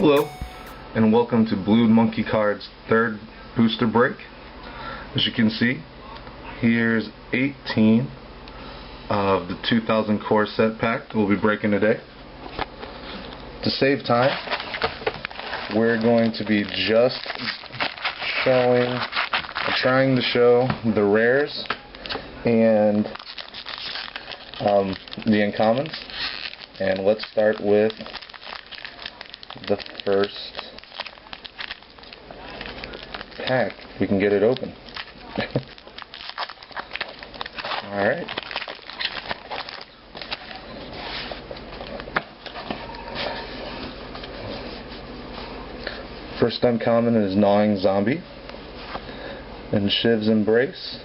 Hello, and welcome to bluedmonkeyarmcards' third booster break. As you can see, here's 18 of the 2000 core set pack we'll be breaking today. To save time, we're going to be just trying to show the rares and the uncommons. And let's start with the first pack. We can get it open. Alright. First uncommon is Gnawing Zombie and Shiv's Embrace,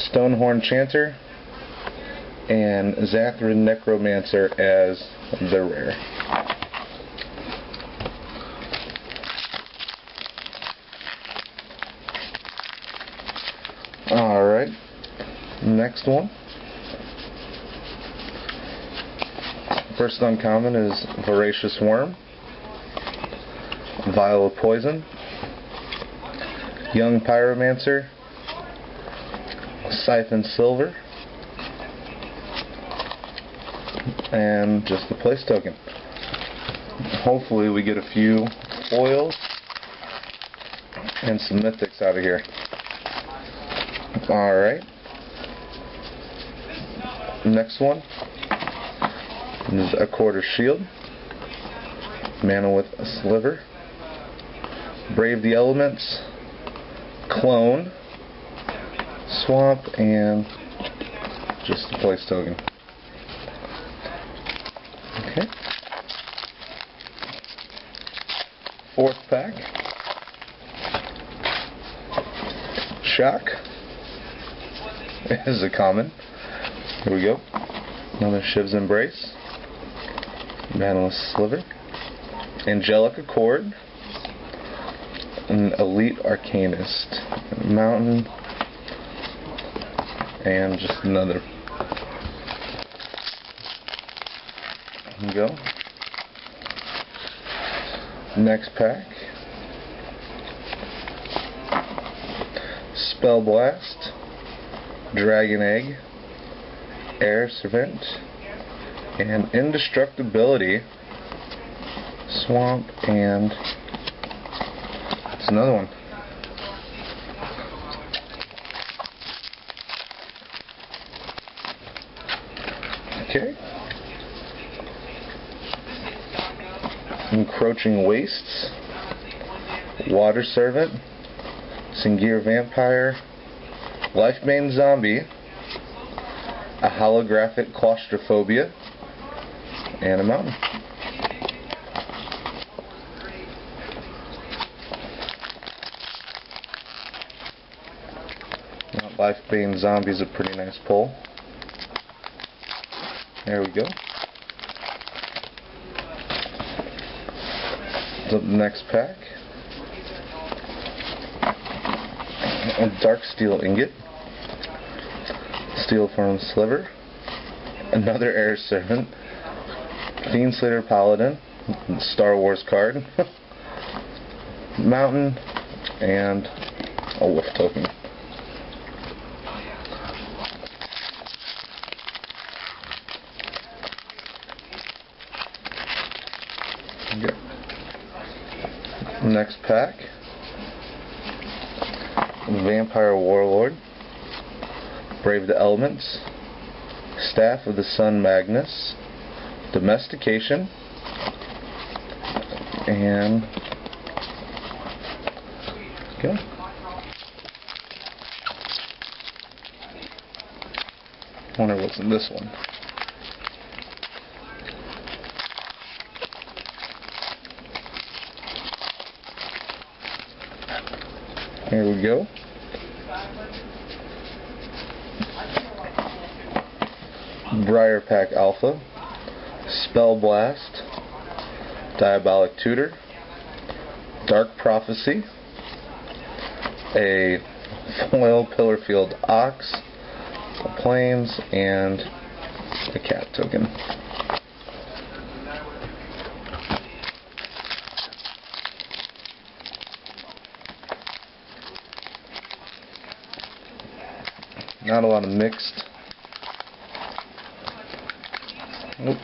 Stonehorn Chanter, and Zathrin Necromancer as the rare. Alright, next one. First uncommon is Voracious Worm, Vial of Poison, Young Pyromancer, Siphon Silver, and just the place token. Hopefully we get a few foils and some mythics out of here. Alright. Next one is a Quarter Shield, Mana with a Sliver, Brave the Elements, Clone, Swamp, and just the place token. Okay. Fourth pack. Shock is a common. Here we go. Another Shiv's Embrace, Manaless Sliver, Angelic Accord, an Elite Arcanist, Mountain, and just another. Here we go. Next pack. Spell Blast, Dragon Egg, Air Servant, and Indestructibility, Swamp, and it's another one. Okay. Encroaching Wastes, Water Servant, Singir Vampire, Lifebane Zombie, a Holographic Claustrophobia, and a Mountain. Lifebane Zombie is a pretty nice pull. There we go. So the next pack. A Dark Steel Ingot, Steel Form Sliver, another Air Servant, Fiendslayer Paladin, Star Wars card, Mountain, and a Wolf token. Okay. Next pack. Vampire Warlord, Brave the Elements, Staff of the Sun Magnus, Domestication, and okay. Wonder what's in this one. Here we go. Briar Pack Alpha, Spell Blast, Diabolic Tutor, Dark Prophecy, a Foil Pillarfield Ox, a Plains, and a Cat token. Not a lot of mixed. Oop.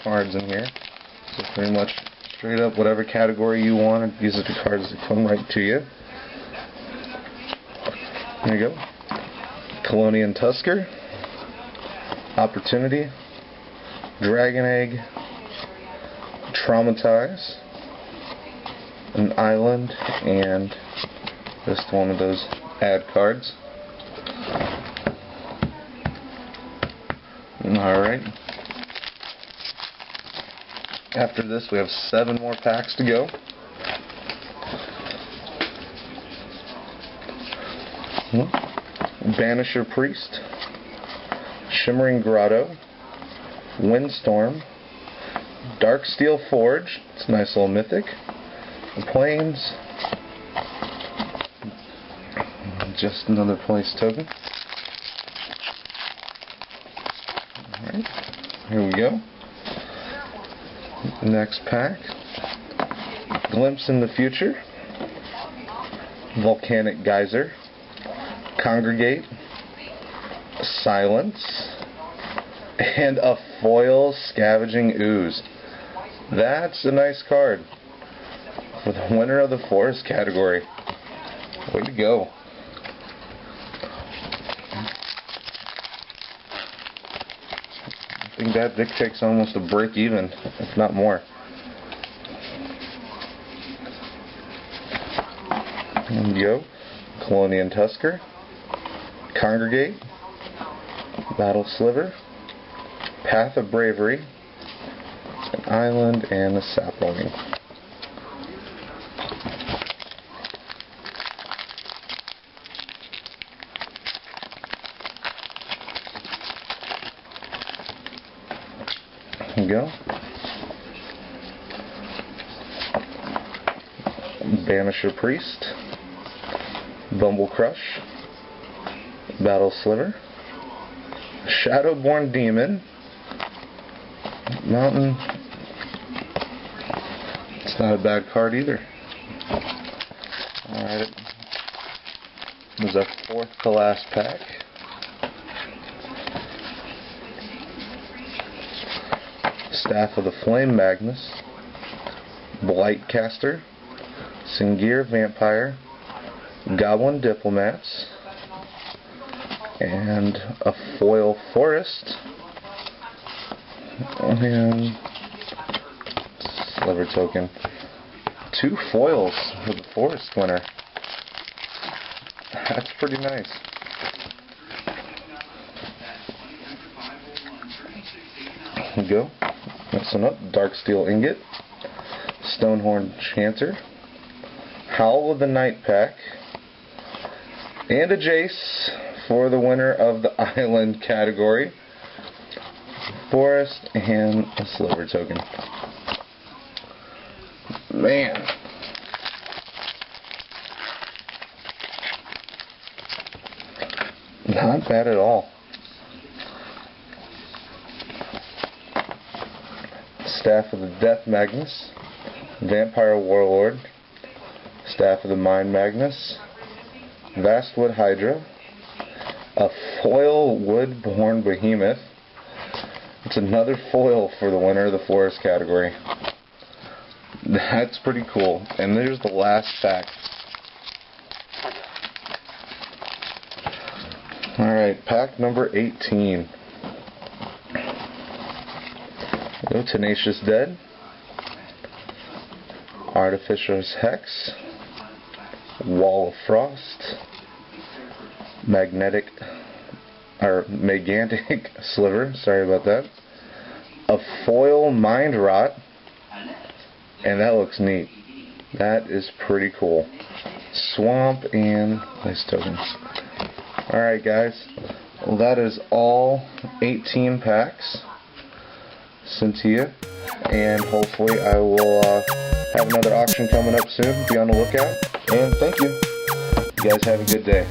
Cards in here. So pretty much straight up whatever category you want. These are the cards that come right to you. There you go. Colonian Tusker, Opportunity, Dragon Egg, Traumatize, an Island, and just one of those ad cards. Alright. After this, we have 7 more packs to go. Banisher Priest, Shimmering Grotto, Windstorm, Darksteel Forge, it's a nice little mythic, the Plains, just another place token. Alright, here we go. Next pack, Glimpse in the Future, Volcanic Geyser, Congregate, Silence, and a foil Scavenging Ooze. That's a nice card for the winner of the Forest category. Way to go. I think that dictates almost a break even, if not more. There we go. Colonian Tusker, Congregate, Battle Sliver, Path of Bravery, an Island, and a Sapling. There you go. Banisher Priest, Bumble Crush, Battle Sliver, Shadowborn Demon, Mountain. It's not a bad card either. Alright, this is our 4th to last pack. Staff of the Flame Magnus, Blightcaster, Singir Vampire, Goblin Diplomats, and a foil Forest, and Sliver token. 2 foils for the Forest winner. That's pretty nice. There we go. Next one up, Darksteel Ingot, Stonehorn Chanter, Howl of the Night pack, and a Jace for the winner of the Island category. Forest and a Sliver token. Man. Not bad at all. Staff of the Death Magnus, Vampire Warlord, Staff of the Mind Magnus, Vastwood Hydra, a foil Woodborn Behemoth. It's another foil for the winner of the Forest category. That's pretty cool. And there's the last pack. Alright, pack number 18. Go Tenacious Dead, Artificer's Hex, Wall of Frost, Megantic Sliver, sorry about that, a foil Mind Rot, and that looks neat. That is pretty cool. Swamp and nice tokens. Alright guys, well that is all 18 packs sent to you, and hopefully I will have another auction coming up soon. Be on the lookout, and thank you. You guys have a good day.